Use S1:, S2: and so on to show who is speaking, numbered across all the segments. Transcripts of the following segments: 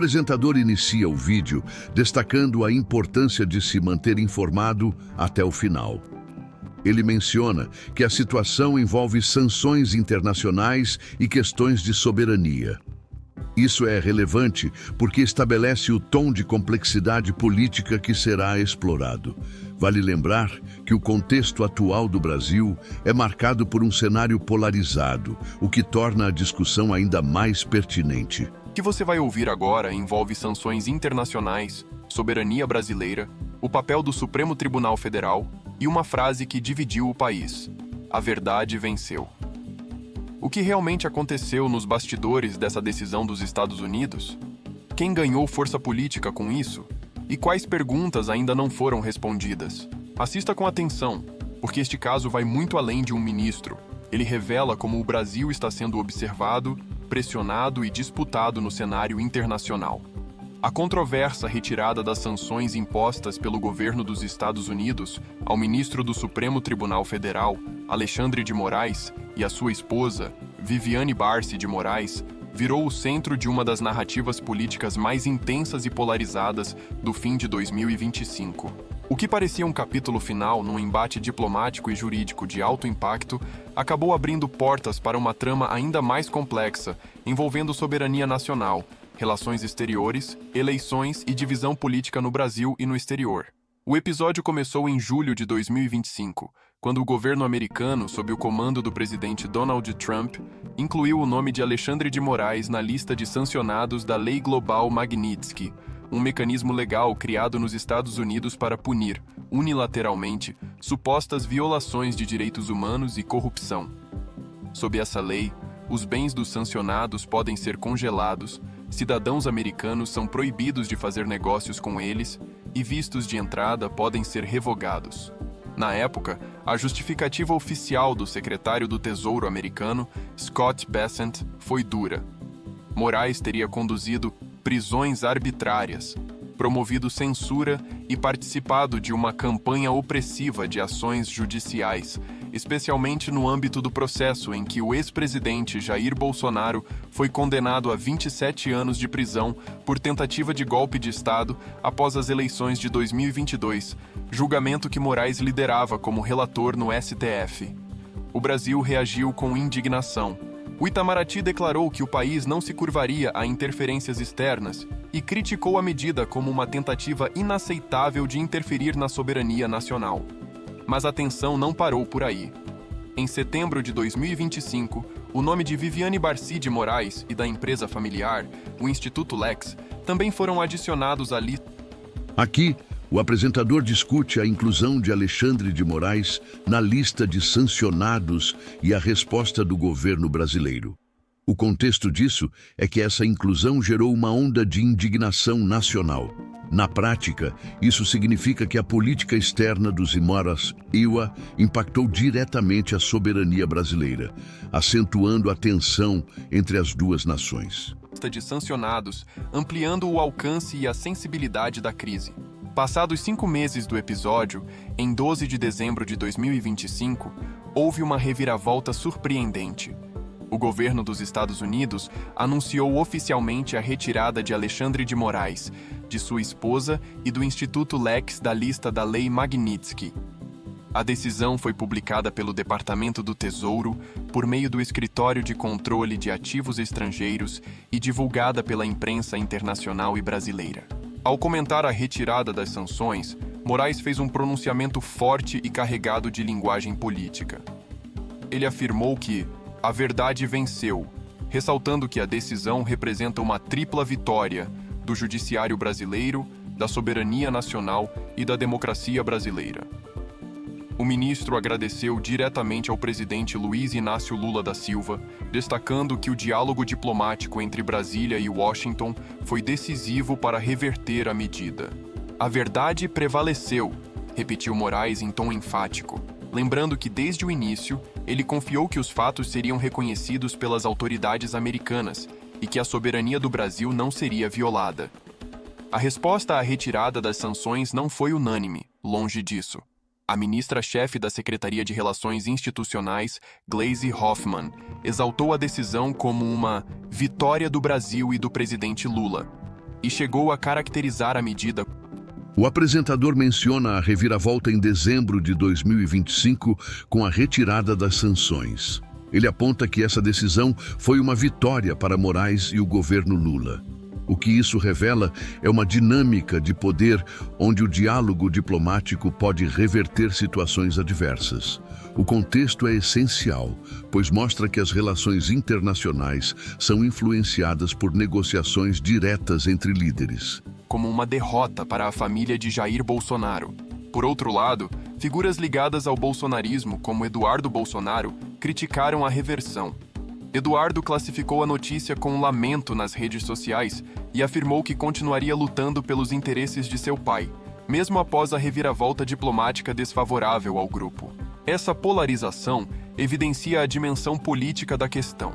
S1: apresentador inicia o vídeo destacando a importância de se manter informado até o final. Ele menciona que a situação envolve sanções internacionais e questões de soberania. Isso é relevante porque estabelece o tom de complexidade política que será explorado. Vale lembrar que o contexto atual do Brasil é marcado por um cenário polarizado, o que torna a discussão ainda mais pertinente.
S2: O que você vai ouvir agora envolve sanções internacionais, soberania brasileira, o papel do Supremo Tribunal Federal e uma frase que dividiu o país: a verdade venceu. O que realmente aconteceu nos bastidores dessa decisão dos Estados Unidos? Quem ganhou força política com isso? E quais perguntas ainda não foram respondidas? Assista com atenção, porque este caso vai muito além de um ministro. Ele revela como o Brasil está sendo observado, pressionado e disputado no cenário internacional. A controversa retirada das sanções impostas pelo governo dos Estados Unidos ao ministro do Supremo Tribunal Federal, Alexandre de Moraes, e a sua esposa, Viviane Barsi de Moraes, virou o centro de uma das narrativas políticas mais intensas e polarizadas do fim de 2025. O que parecia um capítulo final num embate diplomático e jurídico de alto impacto acabou abrindo portas para uma trama ainda mais complexa, envolvendo soberania nacional, relações exteriores, eleições e divisão política no Brasil e no exterior. O episódio começou em julho de 2025, quando o governo americano, sob o comando do presidente Donald Trump, incluiu o nome de Alexandre de Moraes na lista de sancionados da Lei Global Magnitsky, um mecanismo legal criado nos Estados Unidos para punir, unilateralmente, supostas violações de direitos humanos e corrupção. Sob essa lei, os bens dos sancionados podem ser congelados, cidadãos americanos são proibidos de fazer negócios com eles e vistos de entrada podem ser revogados. Na época, a justificativa oficial do secretário do Tesouro americano, Scott Bessent, foi dura. Moraes teria conduzido prisões arbitrárias, promovido censura e participado de uma campanha opressiva de ações judiciais, especialmente no âmbito do processo em que o ex-presidente Jair Bolsonaro foi condenado a 27 anos de prisão por tentativa de golpe de Estado após as eleições de 2022, julgamento que Moraes liderava como relator no STF. O Brasil reagiu com indignação. O Itamaraty declarou que o país não se curvaria a interferências externas e criticou a medida como uma tentativa inaceitável de interferir na soberania nacional. Mas a tensão não parou por aí. Em setembro de 2025, o nome de Viviane Barsi de Moraes e da empresa familiar, o Instituto Lex, também foram adicionados à lista.
S1: Aqui, o apresentador discute a inclusão de Alexandre de Moraes na lista de sancionados e a resposta do governo brasileiro. O contexto disso é que essa inclusão gerou uma onda de indignação nacional. Na prática, isso significa que a política externa dos Imaras-Iwa impactou diretamente a soberania brasileira, acentuando a tensão entre as duas nações.
S2: De sancionados, ampliando o alcance e a sensibilidade da crise. Passados 5 meses do episódio, em 12 de dezembro de 2025, houve uma reviravolta surpreendente. O governo dos Estados Unidos anunciou oficialmente a retirada de Alexandre de Moraes, de sua esposa e do Instituto Lex da lista da Lei Magnitsky. A decisão foi publicada pelo Departamento do Tesouro por meio do Escritório de Controle de Ativos Estrangeiros e divulgada pela imprensa internacional e brasileira. Ao comentar a retirada das sanções, Moraes fez um pronunciamento forte e carregado de linguagem política. Ele afirmou que a verdade venceu, ressaltando que a decisão representa uma tripla vitória do judiciário brasileiro, da soberania nacional e da democracia brasileira. O ministro agradeceu diretamente ao presidente Luiz Inácio Lula da Silva, destacando que o diálogo diplomático entre Brasília e Washington foi decisivo para reverter a medida. A verdade prevaleceu, repetiu Moraes em tom enfático, lembrando que desde o início ele confiou que os fatos seriam reconhecidos pelas autoridades americanas e que a soberania do Brasil não seria violada. A resposta à retirada das sanções não foi unânime, longe disso. A ministra-chefe da Secretaria de Relações Institucionais, Gleisi Hoffmann, exaltou a decisão como uma vitória do Brasil e do presidente Lula. e chegou a caracterizar a medida.
S1: O apresentador menciona a reviravolta em dezembro de 2025 com a retirada das sanções. Ele aponta que essa decisão foi uma vitória para Moraes e o governo Lula. O que isso revela é uma dinâmica de poder onde o diálogo diplomático pode reverter situações adversas. O contexto é essencial, pois mostra que as relações internacionais são influenciadas por negociações diretas entre líderes.
S2: Como uma derrota para a família de Jair Bolsonaro. Por outro lado, figuras ligadas ao bolsonarismo, como Eduardo Bolsonaro, criticaram a reversão. Eduardo classificou a notícia com lamento nas redes sociais e afirmou que continuaria lutando pelos interesses de seu pai, mesmo após a reviravolta diplomática desfavorável ao grupo. Essa polarização evidencia a dimensão política da questão.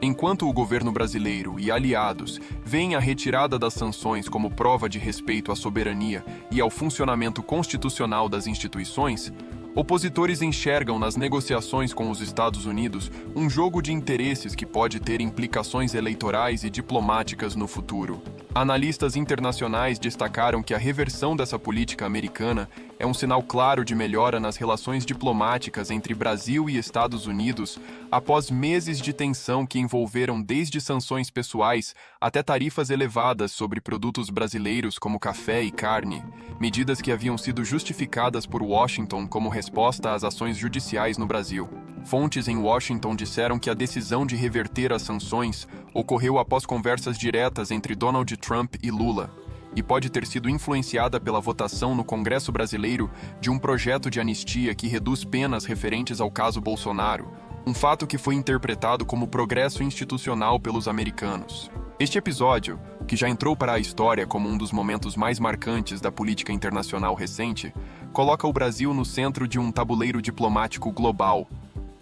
S2: Enquanto o governo brasileiro e aliados veem a retirada das sanções como prova de respeito à soberania e ao funcionamento constitucional das instituições, opositores enxergam nas negociações com os Estados Unidos um jogo de interesses que pode ter implicações eleitorais e diplomáticas no futuro. Analistas internacionais destacaram que a reversão dessa política americana é um sinal claro de melhora nas relações diplomáticas entre Brasil e Estados Unidos após meses de tensão que envolveram desde sanções pessoais até tarifas elevadas sobre produtos brasileiros como café e carne, medidas que haviam sido justificadas por Washington como resposta às ações judiciais no Brasil. Fontes em Washington disseram que a decisão de reverter as sanções ocorreu após conversas diretas entre Donald Trump e Lula, e pode ter sido influenciada pela votação no Congresso brasileiro de um projeto de anistia que reduz penas referentes ao caso Bolsonaro, um fato que foi interpretado como progresso institucional pelos americanos. Este episódio, que já entrou para a história como um dos momentos mais marcantes da política internacional recente, coloca o Brasil no centro de um tabuleiro diplomático global,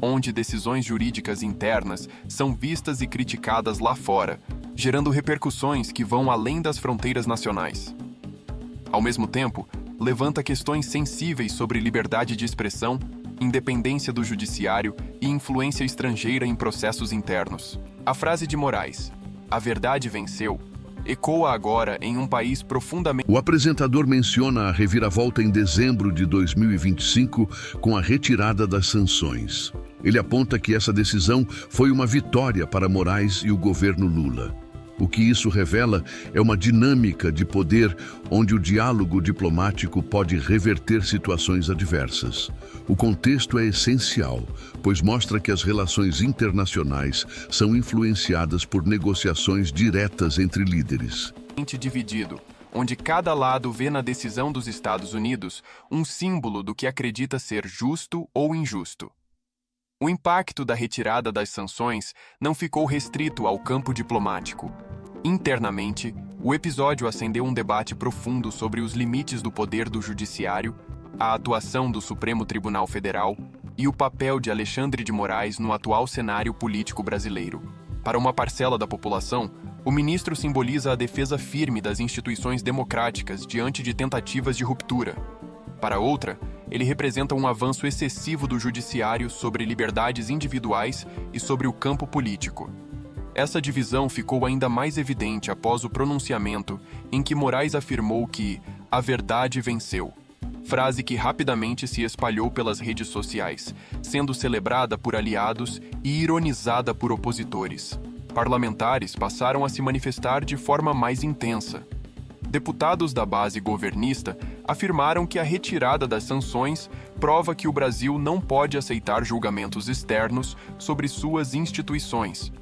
S2: onde decisões jurídicas internas são vistas e criticadas lá fora, gerando repercussões que vão além das fronteiras nacionais. Ao mesmo tempo, levanta questões sensíveis sobre liberdade de expressão, independência do judiciário e influência estrangeira em processos internos. A frase de Moraes, "A verdade venceu", ecoa agora em um país profundamente...
S1: O apresentador menciona a reviravolta em dezembro de 2025 com a retirada das sanções. Ele aponta que essa decisão foi uma vitória para Moraes e o governo Lula. O que isso revela é uma dinâmica de poder onde o diálogo diplomático pode reverter situações adversas. O contexto é essencial, pois mostra que as relações internacionais são influenciadas por negociações diretas entre líderes.
S2: Dividido, onde cada lado vê na decisão dos Estados Unidos um símbolo do que acredita ser justo ou injusto. O impacto da retirada das sanções não ficou restrito ao campo diplomático. Internamente, o episódio acendeu um debate profundo sobre os limites do poder do judiciário, a atuação do Supremo Tribunal Federal e o papel de Alexandre de Moraes no atual cenário político brasileiro. Para uma parcela da população, o ministro simboliza a defesa firme das instituições democráticas diante de tentativas de ruptura. Para outra, ele representa um avanço excessivo do judiciário sobre liberdades individuais e sobre o campo político. Essa divisão ficou ainda mais evidente após o pronunciamento em que Moraes afirmou que "a verdade venceu", frase que rapidamente se espalhou pelas redes sociais, sendo celebrada por aliados e ironizada por opositores. Parlamentares passaram a se manifestar de forma mais intensa. Deputados da base governista afirmaram que a retirada das sanções prova que o Brasil não pode aceitar julgamentos externos sobre suas instituições.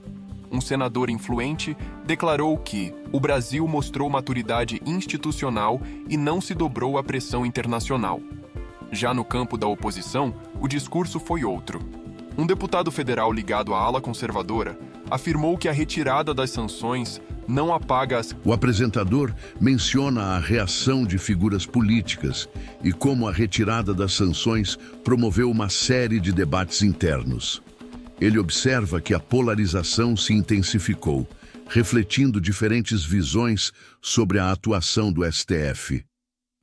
S2: Um senador influente declarou que o Brasil mostrou maturidade institucional e não se dobrou à pressão internacional. Já no campo da oposição, o discurso foi outro. Um deputado federal ligado à ala conservadora afirmou que a retirada das sanções não apaga as...
S1: O apresentador menciona a reação de figuras políticas e como a retirada das sanções promoveu uma série de debates internos. Ele observa que a polarização se intensificou, refletindo diferentes visões sobre a atuação do STF.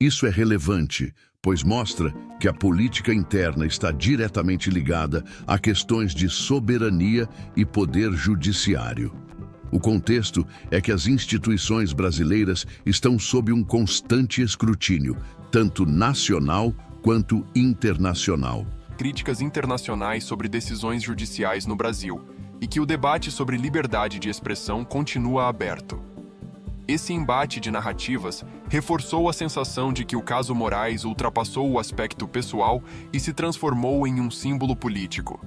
S1: Isso é relevante, pois mostra que a política interna está diretamente ligada a questões de soberania e poder judiciário. O contexto é que as instituições brasileiras estão sob um constante escrutínio, tanto nacional quanto internacional.
S2: Críticas internacionais sobre decisões judiciais no Brasil e que o debate sobre liberdade de expressão continua aberto. Esse embate de narrativas reforçou a sensação de que o caso Moraes ultrapassou o aspecto pessoal e se transformou em um símbolo político.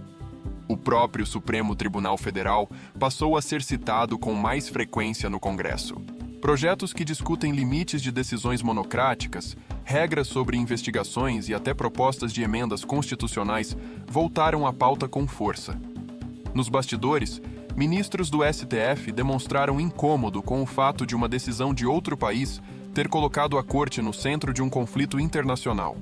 S2: O próprio Supremo Tribunal Federal passou a ser citado com mais frequência no Congresso. Projetos que discutem limites de decisões monocráticas, regras sobre investigações e até propostas de emendas constitucionais voltaram à pauta com força. Nos bastidores, ministros do STF demonstraram incômodo com o fato de uma decisão de outro país ter colocado a corte no centro de um conflito internacional.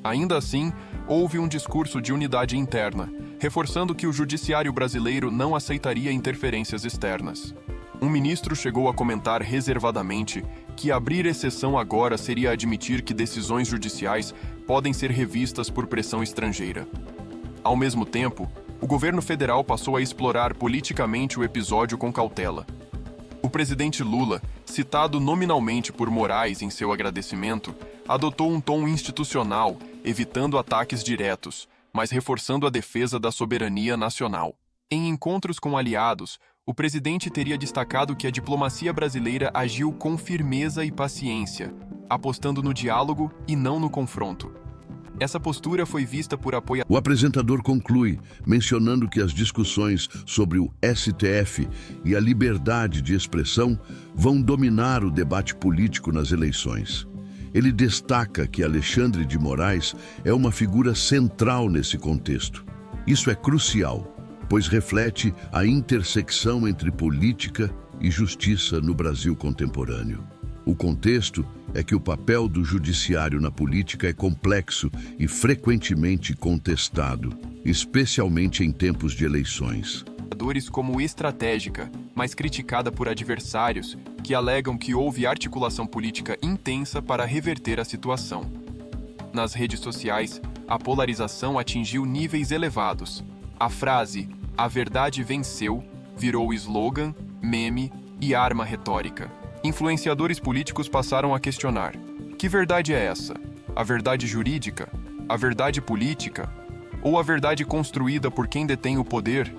S2: Ainda assim, houve um discurso de unidade interna, reforçando que o judiciário brasileiro não aceitaria interferências externas. Um ministro chegou a comentar reservadamente que abrir exceção agora seria admitir que decisões judiciais podem ser revistas por pressão estrangeira. Ao mesmo tempo, o governo federal passou a explorar politicamente o episódio com cautela. O presidente Lula, citado nominalmente por Moraes em seu agradecimento, adotou um tom institucional, evitando ataques diretos, mas reforçando a defesa da soberania nacional. Em encontros com aliados, o presidente teria destacado que a diplomacia brasileira agiu com firmeza e paciência, apostando no diálogo e não no confronto. Essa postura foi vista por apoiadores.
S1: O apresentador conclui, mencionando que as discussões sobre o STF e a liberdade de expressão vão dominar o debate político nas eleições. Ele destaca que Alexandre de Moraes é uma figura central nesse contexto. Isso é crucial, pois reflete a intersecção entre política e justiça no Brasil contemporâneo. O contexto é que o papel do judiciário na política é complexo e frequentemente contestado, especialmente em tempos de eleições.
S2: Como estratégica, mas criticada por adversários que alegam que houve articulação política intensa para reverter a situação. Nas redes sociais, a polarização atingiu níveis elevados. A frase "a verdade venceu" virou slogan, meme e arma retórica. Influenciadores políticos passaram a questionar: que verdade é essa? A verdade jurídica? A verdade política? Ou a verdade construída por quem detém o poder?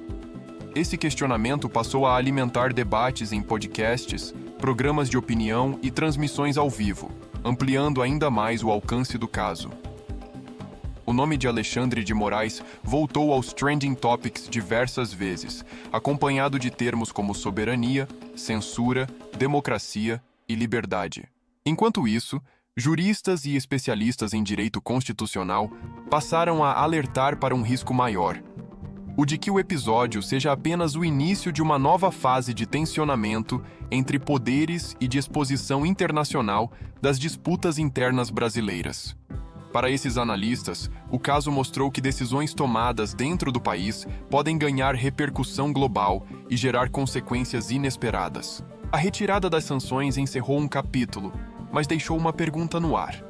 S2: Esse questionamento passou a alimentar debates em podcasts, programas de opinião e transmissões ao vivo, ampliando ainda mais o alcance do caso. O nome de Alexandre de Moraes voltou aos trending topics diversas vezes, acompanhado de termos como soberania, censura, democracia e liberdade. Enquanto isso, juristas e especialistas em direito constitucional passaram a alertar para um risco maior: o de que o episódio seja apenas o início de uma nova fase de tensionamento entre poderes e de exposição internacional das disputas internas brasileiras. Para esses analistas, o caso mostrou que decisões tomadas dentro do país podem ganhar repercussão global e gerar consequências inesperadas. A retirada das sanções encerrou um capítulo, mas deixou uma pergunta no ar: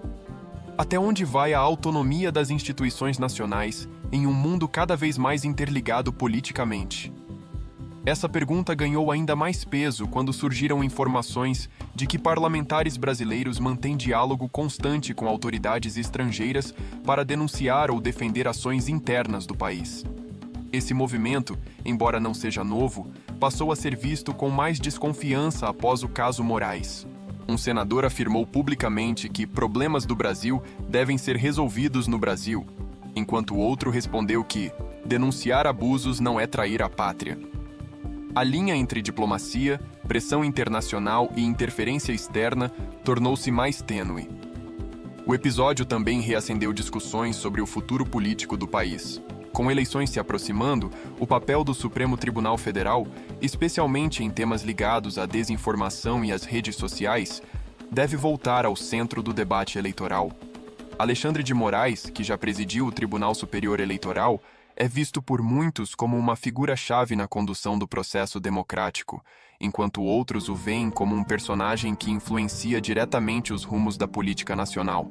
S2: até onde vai a autonomia das instituições nacionais em um mundo cada vez mais interligado politicamente? Essa pergunta ganhou ainda mais peso quando surgiram informações de que parlamentares brasileiros mantêm diálogo constante com autoridades estrangeiras para denunciar ou defender ações internas do país. Esse movimento, embora não seja novo, passou a ser visto com mais desconfiança após o caso Moraes. Um senador afirmou publicamente que problemas do Brasil devem ser resolvidos no Brasil, enquanto o outro respondeu que denunciar abusos não é trair a pátria. A linha entre diplomacia, pressão internacional e interferência externa tornou-se mais tênue. O episódio também reacendeu discussões sobre o futuro político do país. Com eleições se aproximando, o papel do Supremo Tribunal Federal, especialmente em temas ligados à desinformação e às redes sociais, deve voltar ao centro do debate eleitoral. Alexandre de Moraes, que já presidiu o Tribunal Superior Eleitoral, é visto por muitos como uma figura-chave na condução do processo democrático, enquanto outros o veem como um personagem que influencia diretamente os rumos da política nacional.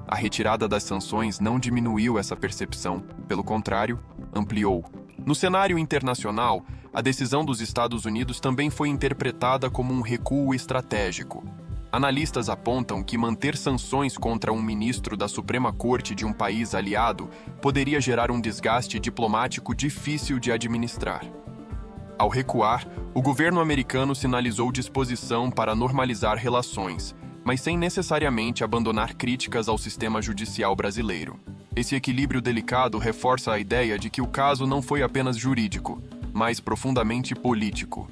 S2: A retirada das sanções não diminuiu essa percepção, pelo contrário, ampliou. No cenário internacional, a decisão dos Estados Unidos também foi interpretada como um recuo estratégico. Analistas apontam que manter sanções contra um ministro da Suprema Corte de um país aliado poderia gerar um desgaste diplomático difícil de administrar. Ao recuar, o governo americano sinalizou disposição para normalizar relações, mas sem necessariamente abandonar críticas ao sistema judicial brasileiro. Esse equilíbrio delicado reforça a ideia de que o caso não foi apenas jurídico, mas profundamente político.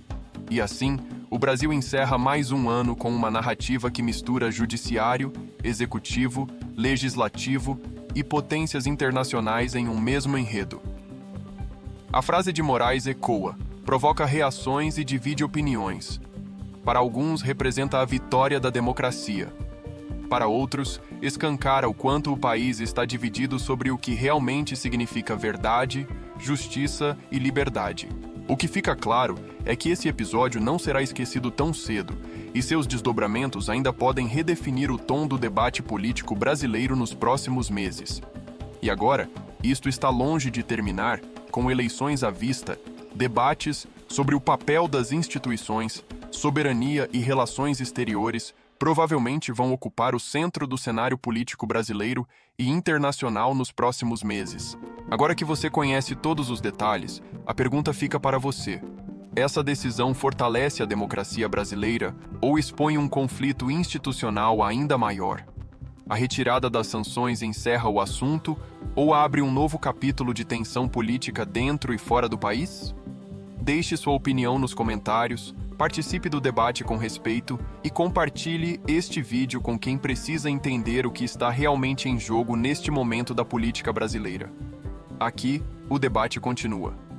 S2: E assim, o Brasil encerra mais um ano com uma narrativa que mistura judiciário, executivo, legislativo e potências internacionais em um mesmo enredo. A frase de Moraes ecoa, provoca reações e divide opiniões. Para alguns, representa a vitória da democracia. Para outros, escancara o quanto o país está dividido sobre o que realmente significa verdade, justiça e liberdade. O que fica claro é que esse episódio não será esquecido tão cedo, e seus desdobramentos ainda podem redefinir o tom do debate político brasileiro nos próximos meses. E agora, isto está longe de terminar, com eleições à vista, debates sobre o papel das instituições, soberania e relações exteriores provavelmente vão ocupar o centro do cenário político brasileiro e internacional nos próximos meses. Agora que você conhece todos os detalhes, a pergunta fica para você. Essa decisão fortalece a democracia brasileira ou expõe um conflito institucional ainda maior? A retirada das sanções encerra o assunto ou abre um novo capítulo de tensão política dentro e fora do país? Deixe sua opinião nos comentários, participe do debate com respeito e compartilhe este vídeo com quem precisa entender o que está realmente em jogo neste momento da política brasileira. Aqui, o debate continua.